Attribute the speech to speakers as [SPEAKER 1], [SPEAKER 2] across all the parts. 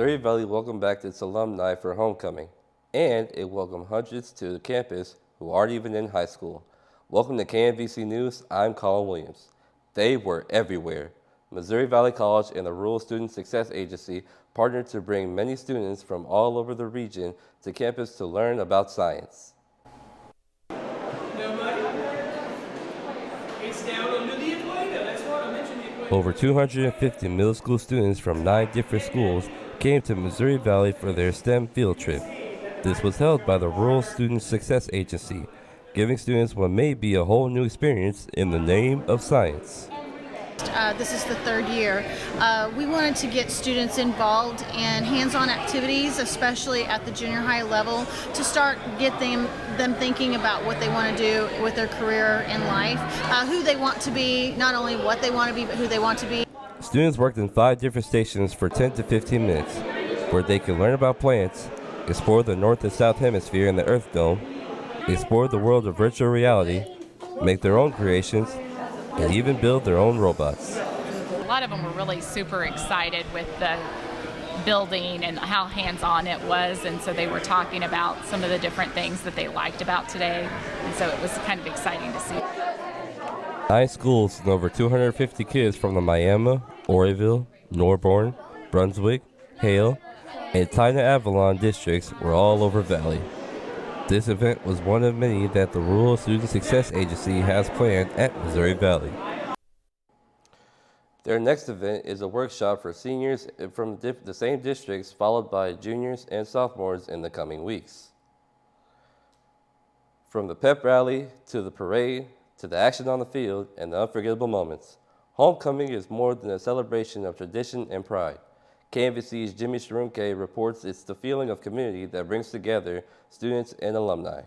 [SPEAKER 1] Missouri Valley welcomed back its alumni for homecoming, and it welcomed hundreds to the campus who aren't even in high school. Welcome to KMVC News, I'm Colin Williams. They were everywhere. Missouri Valley College and the Rural Student Success Agency partnered to bring many students from all over the region to campus to learn about science.
[SPEAKER 2] It's down under the equator. That's what I mentioned, the equator.
[SPEAKER 1] Over 250 middle school students from 9 different schools came to Missouri Valley for their STEM field trip. This was held by the Rural Student Success Agency, giving students what may be a whole new experience in the name of science.
[SPEAKER 3] This is the third year. We wanted to get students involved in hands-on activities, especially at the junior high level, to start get them thinking about what they want to do with their career in life, who they want to be, not only what they want to be, but who they want to be.
[SPEAKER 1] Students worked in 5 different stations for 10 to 15 minutes, where they could learn about plants, explore the North and South Hemisphere and the Earth Dome, explore the world of virtual reality, make their own creations, and even build their own robots.
[SPEAKER 4] A lot of them were really super excited with the building and how hands-on it was, and so they were talking about some of the different things that they liked about today, and so it was kind of exciting to see.
[SPEAKER 1] 9 schools and over 250 kids from the Miami, Oroville, Norborn, Brunswick, Hale, and Tyna Avalon districts were all over Valley. This event was one of many that the Rural Student Success Agency has planned at Missouri Valley. Their next event is a workshop for seniors from the same districts, followed by juniors and sophomores in the coming weeks. From the pep rally to the parade to the action on the field and the unforgettable moments, homecoming is more than a celebration of tradition and pride. KMVC's Jimmy Sharunke reports it's the feeling of community that brings together students and alumni.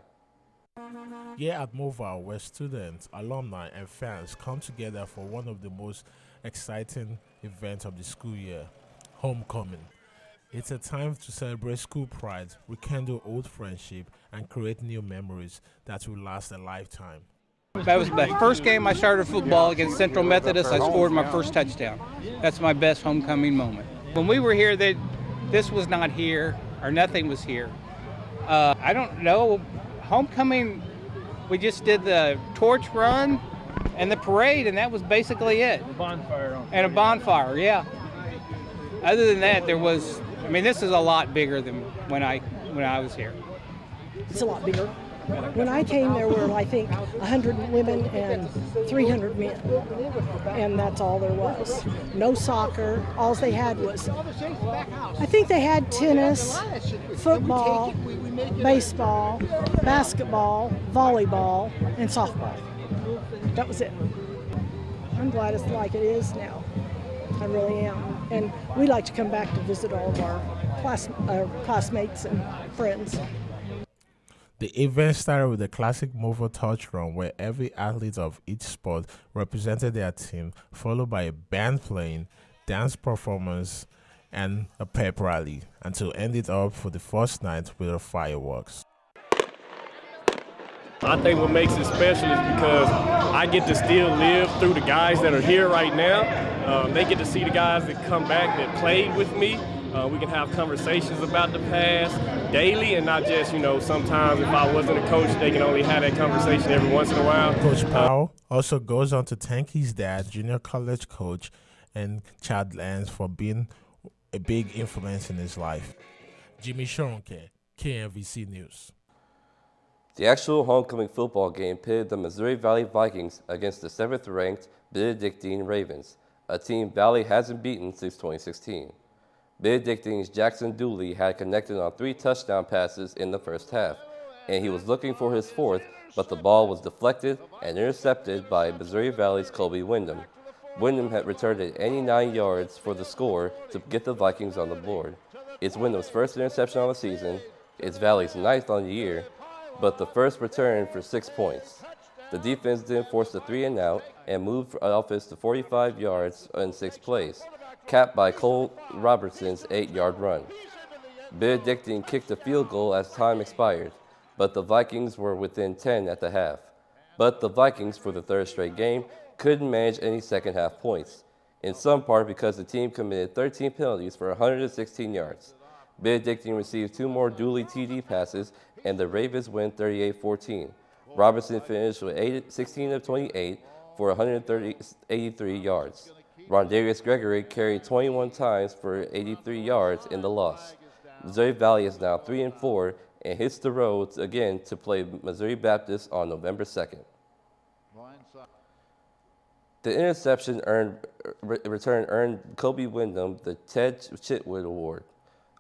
[SPEAKER 5] Here at Mobile, where students, alumni, and fans come together for one of the most exciting events of the school year, homecoming. It's a time to celebrate school pride, rekindle old friendship, and create new memories that will last a lifetime.
[SPEAKER 6] That was the first game I started football against Central Methodist. I scored my first touchdown. That's my best homecoming moment. When we were here, this was not here, or nothing was here. I don't know. Homecoming, we just did the torch run and the parade, and that was basically it.
[SPEAKER 7] A bonfire.
[SPEAKER 6] And a bonfire, yeah. Other than that, this is a lot bigger than when I was here.
[SPEAKER 8] It's a lot bigger. When I came, there were, I think, 100 women and 300 men, and that's all there was. No soccer. All they had was, I think they had tennis, football, baseball, basketball, volleyball, and softball. That was it. I'm glad it's like it is now. I really am. And we like to come back to visit all of our classmates and friends.
[SPEAKER 5] The event started with a classic mobile touch run where every athlete of each sport represented their team, followed by a band playing, dance performance, and a pep rally, until ended up for the first night with the fireworks.
[SPEAKER 7] I think what makes it special is because I get to still live through the guys that are here right now. They get to see the guys that come back that played with me. We can have conversations about the past daily and not just, sometimes if I wasn't a coach, they can only have that conversation every once in a while.
[SPEAKER 5] Coach Powell also goes on to thank his dad, junior college coach, and Chad Lance for being a big influence in his life. Jimmy Sharunke, KMVC News.
[SPEAKER 1] The actual homecoming football game pitted the Missouri Valley Vikings against the 7th-ranked Benedictine Ravens, a team Valley hasn't beaten since 2016. Benedictine's Jackson Dooley had connected on 3 touchdown passes in the first half, and he was looking for his 4th, but the ball was deflected and intercepted by Missouri Valley's Kobe Wyndham. Wyndham had returned it 89 yards for the score to get the Vikings on the board. It's Wyndham's first interception on the season, it's Valley's 9th on the year, but the first return for 6 points. The defense then forced a 3-and-out and moved offense to 45 yards in 6 plays, capped by Cole Robertson's 8-yard run. Benedictine kicked a field goal as time expired, but the Vikings were within 10 at the half. But the Vikings, for the 3rd straight game, couldn't manage any second-half points. in some part because the team committed 13 penalties for 116 yards. Benedictine received 2 more Dooley TD passes, and the Ravens win 38-14. Robertson finished with 16 of 28 for 183 yards. Rondarius Gregory carried 21 times for 83 yards in the loss. Missouri Valley is now 3-4 and hits the road again to play Missouri Baptist on November 2nd. The interception return earned Kobe Windham the Ted Chitwood Award,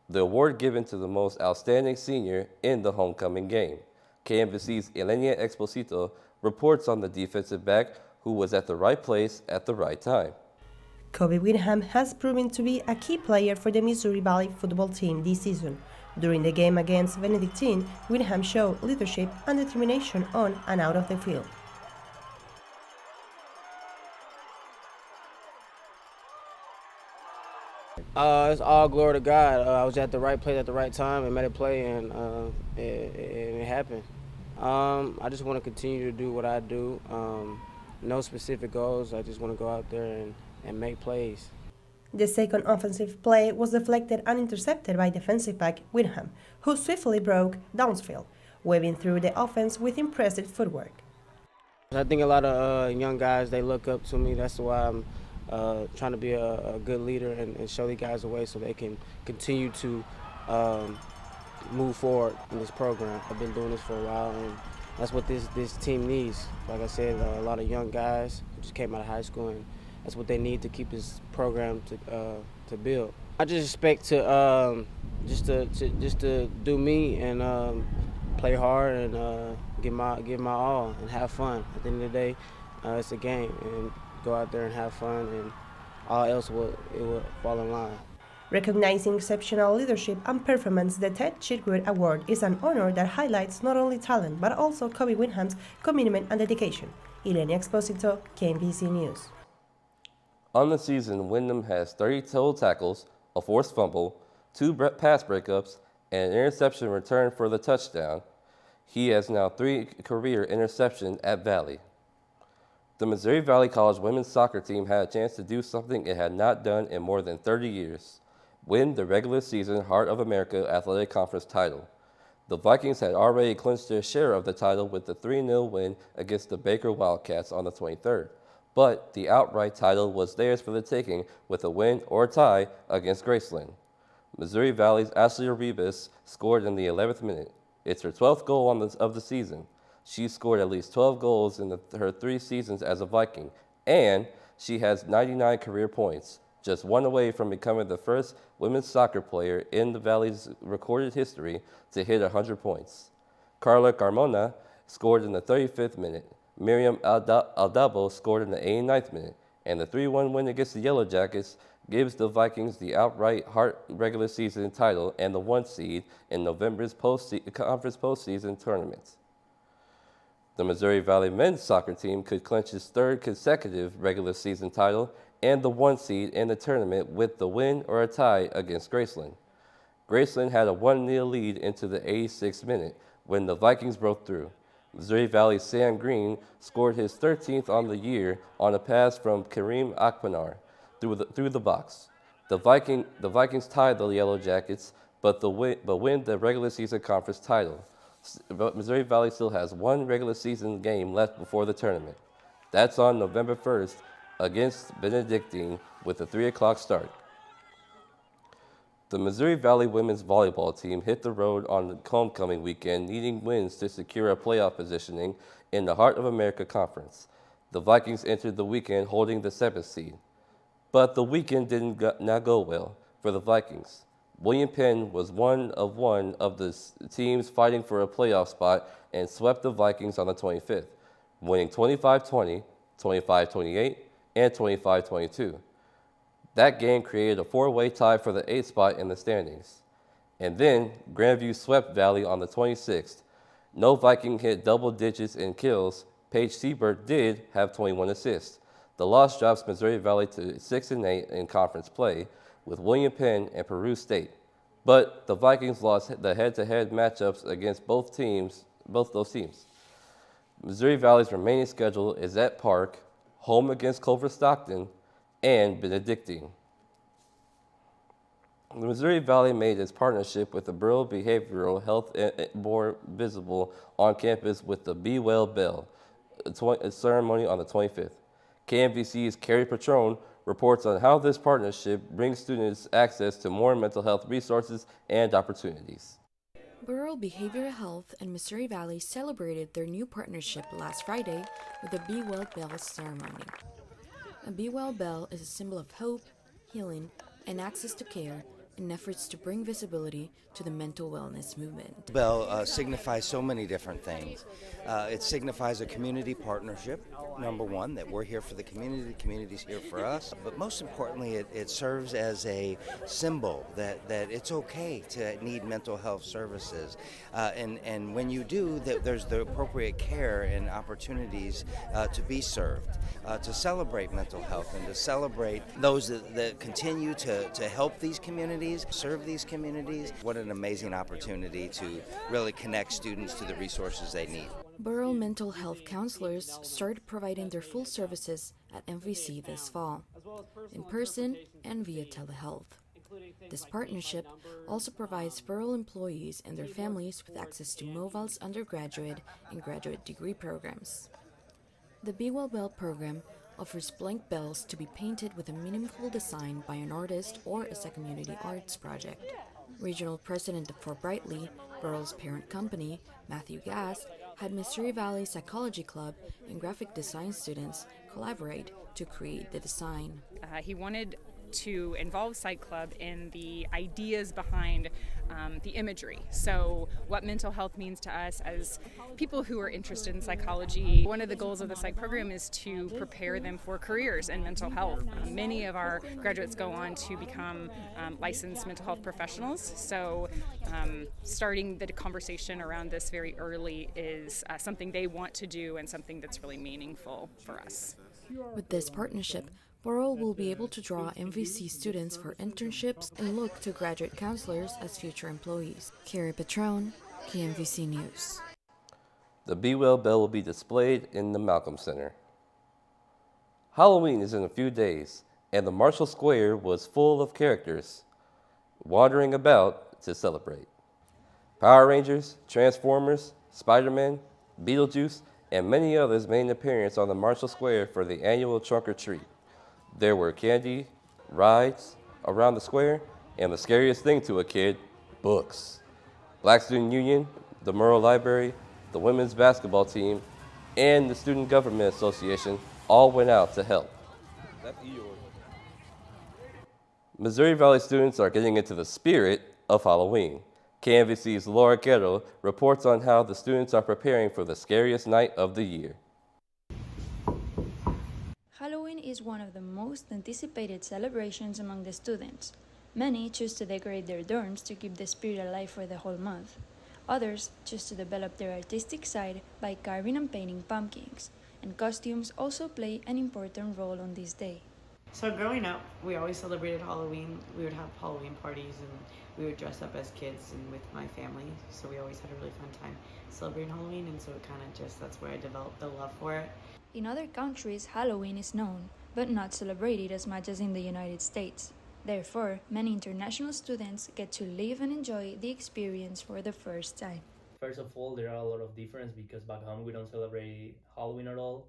[SPEAKER 1] the award given to the most outstanding senior in the homecoming game. KMVC's Elenia Exposito reports on the defensive back who was at the right place at the right time.
[SPEAKER 9] Kobe Windham has proven to be a key player for the Missouri Valley football team this season. During the game against Benedictine, Windham showed leadership and determination on and out of the field.
[SPEAKER 10] It's all glory to God. I was at the right place at the right time and made a play, and it happened. I just want to continue to do what I do. No specific goals. I just want to go out there and make plays.
[SPEAKER 9] The second offensive play was deflected and intercepted by defensive back Windham, who swiftly broke downfield, weaving through the offense with impressive footwork.
[SPEAKER 10] I think a lot of young guys, they look up to me. That's why I'm trying to be a good leader and show these guys the way so they can continue to move forward in this program. I've been doing this for a while, and that's what this team needs. Like I said, a lot of young guys who just came out of high school, and that's what they need to keep this program to build. I just expect to just to do me and play hard and give my all and have fun. At the end of the day, it's a game, and go out there and have fun, and all else will fall in line.
[SPEAKER 9] Recognizing exceptional leadership and performance, the Ted Chitwood Award is an honor that highlights not only talent but also Kobe Windham's commitment and dedication. Elenia Exposito, KMVC News.
[SPEAKER 1] On the season, Windham has 30 total tackles, a forced fumble, 2 pass breakups, and an interception return for the touchdown. He has now 3 career interceptions at Valley. The Missouri Valley College women's soccer team had a chance to do something it had not done in more than 30 years, win the regular season Heart of America Athletic Conference title. The Vikings had already clinched their share of the title with the 3-0 win against the Baker Wildcats on the 23rd. But the outright title was theirs for the taking with a win or tie against Graceland. Missouri Valley's Ashley Arribas scored in the 11th minute. It's her 12th goal of the season. She scored at least 12 goals in her 3 seasons as a Viking, and she has 99 career points, just 1 away from becoming the first women's soccer player in the Valley's recorded history to hit 100 points. Carla Carmona scored in the 35th minute. Miriam Aldabo scored in the 89th minute, and the 3-1 win against the Yellow Jackets gives the Vikings the outright Heart regular season title and the 1 seed in November's conference postseason tournament. The Missouri Valley men's soccer team could clinch its 3rd consecutive regular season title and the 1 seed in the tournament with the win or a tie against Graceland. Graceland had a 1-0 lead into the 86th minute when the Vikings broke through. Missouri Valley's Sam Green scored his 13th on the year on a pass from Kareem Akpanar through the box. The Vikings tied the Yellow Jackets, but win the regular season conference title. But Missouri Valley still has 1 regular season game left before the tournament. That's on November 1st against Benedictine with a 3 o'clock start. The Missouri Valley women's volleyball team hit the road on the homecoming weekend, needing wins to secure a playoff positioning in the Heart of America Conference. The Vikings entered the weekend holding the 7th seed. But the weekend not go well for the Vikings. William Penn was one of the teams fighting for a playoff spot and swept the Vikings on the 25th, winning 25-20, 25-28, and 25-22. That game created a 4-way tie for the 8th spot in the standings. And then Grandview swept Valley on the 26th. No Viking hit double digits in kills. Paige Seabird did have 21 assists. The loss drops Missouri Valley to 6-8 in conference play with William Penn and Peru State. But the Vikings lost the head-to-head matchups against both those teams. Missouri Valley's remaining schedule is at Park, home against Culver Stockton, and Benedictine. The Missouri Valley made its partnership with the Burrell Behavioral Health more visible on campus with the Be Well Bell, a ceremony on the 25th. KMVC's Carrie Patrone reports on how this partnership brings students access to more mental health resources and opportunities.
[SPEAKER 11] Burrell Behavioral Health and Missouri Valley celebrated their new partnership last Friday with the Be Well Bell ceremony. A Be Well Bell is a symbol of hope, healing, and access to care in efforts to bring visibility to the mental wellness movement.
[SPEAKER 12] Bell signifies so many different things. It signifies a community partnership, number one, that we're here for the community's here for us. But most importantly, it serves as a symbol that it's okay to need mental health services. And when you do, that there's the appropriate care and opportunities to be served, to celebrate mental health and to celebrate those that continue to help these communities, serve these communities. What an amazing opportunity to really connect students to the resources they need.
[SPEAKER 11] Burrell mental health counselors started providing their full services at MVC this fall, in person and via telehealth. This partnership also provides Burrell employees and their families with access to Moval's undergraduate and graduate degree programs. The Be Well Bell program offers blank bells to be painted with a meaningful design by an artist or as a community arts project. Regional President for Brightly, Burrell's parent company, Matthew Gass, had Missouri Valley Psychology Club and graphic design students collaborate to create the design.
[SPEAKER 13] He wanted to involve Psych Club in the ideas behind the imagery. So what mental health means to us as people who are interested in psychology. One of the goals of the Psych program is to prepare them for careers in mental health. Many of our graduates go on to become licensed mental health professionals. So starting the conversation around this very early is something they want to do and something that's really meaningful for us.
[SPEAKER 11] With this partnership, Burrell will be able to draw MVC students for internships and look to graduate counselors as future employees. Carrie Patrone, KMVC News.
[SPEAKER 1] The Be Well Bell will be displayed in the Malcolm Center. Halloween is in a few days, and the Marshall Square was full of characters wandering about to celebrate. Power Rangers, Transformers, Spider-Man, Beetlejuice, and many others made an appearance on the Marshall Square for the annual trunk or treat. There were candy, rides around the square, and the scariest thing to a kid, books. Black Student Union, the Murrow Library, the women's basketball team, and the Student Government Association all went out to help. Missouri Valley students are getting into the spirit of Halloween. KMVC's Laura Guerrero reports on how the students are preparing for the scariest night of the year.
[SPEAKER 14] Halloween is one of the most anticipated celebrations among the students. Many choose to decorate their dorms to keep the spirit alive for the whole month. Others choose to develop their artistic side by carving and painting pumpkins, and costumes also play an important role on this day.
[SPEAKER 15] So growing up, we always celebrated Halloween. We would have Halloween parties and we would dress up as kids and with my family. So we always had a really fun time celebrating Halloween, and so it kind of just, that's where I developed the love for it.
[SPEAKER 14] In other countries, Halloween is known, but not celebrated as much as in the United States. Therefore, many international students get to live and enjoy the experience for the first time.
[SPEAKER 16] First of all, there are a lot of differences because back home we don't celebrate Halloween at all.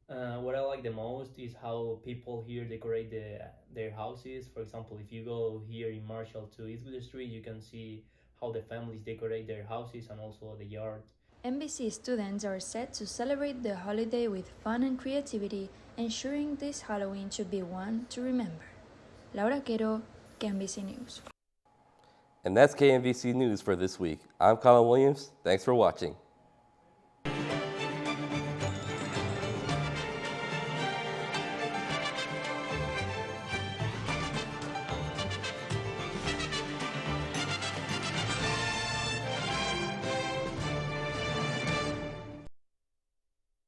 [SPEAKER 16] What I like the most is how people here decorate their houses. For example, if you go here in Marshall to Eastwood Street, you can see how the families decorate their houses and also the yard.
[SPEAKER 14] MVC students are set to celebrate the holiday with fun and creativity, ensuring this Halloween should be one to remember. Laura Quero, KMVC News.
[SPEAKER 1] And that's KMVC News for this week. I'm Colin Williams. Thanks for watching.